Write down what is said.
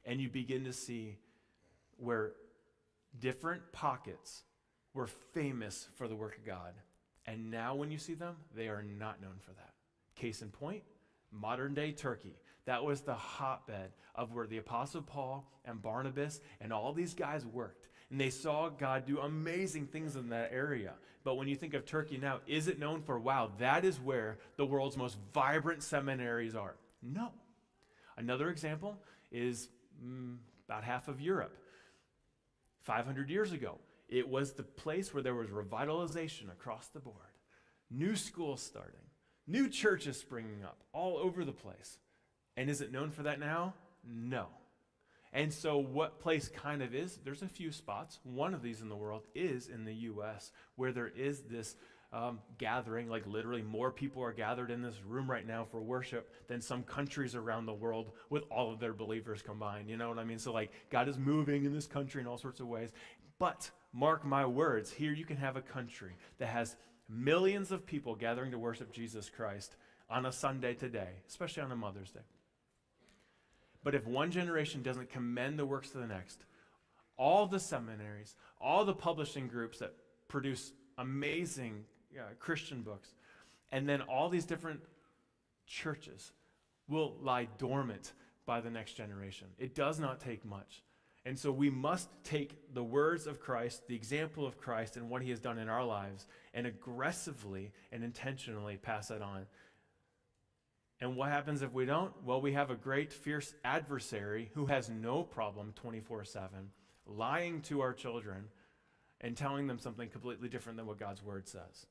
and you begin to see where different pockets were famous for the work of God. And now when you see them, they are not known for that. Case in point, modern day Turkey. That was the hotbed of where the Apostle Paul and Barnabas and all these guys worked. And they saw God do amazing things in that area. But when you think of Turkey now, is it known for, wow, that is where the world's most vibrant seminaries are? No. Another example is about half of Europe. 500 years ago, it was the place where there was revitalization across the board. New schools starting, new churches springing up all over the place. And is it known for that now? No. And so what place kind of is? There's a few spots. One of these in the world is in the U.S., where there is this gathering, like literally more people are gathered in this room right now for worship than some countries around the world with all of their believers combined. You know what I mean? So like God is moving in this country in all sorts of ways. But mark my words, here you can have a country that has millions of people gathering to worship Jesus Christ on a Sunday today, especially on a Mother's Day. But if one generation doesn't commend the works to the next, all the seminaries, all the publishing groups that produce amazing Christian books, and then all these different churches will lie dormant by the next generation. It does not take much. And so we must take the words of Christ, the example of Christ, and what he has done in our lives, and aggressively and intentionally pass it on. And what happens if we don't? Well, we have a great, fierce adversary who has no problem 24/7 lying to our children and telling them something completely different than what God's word says.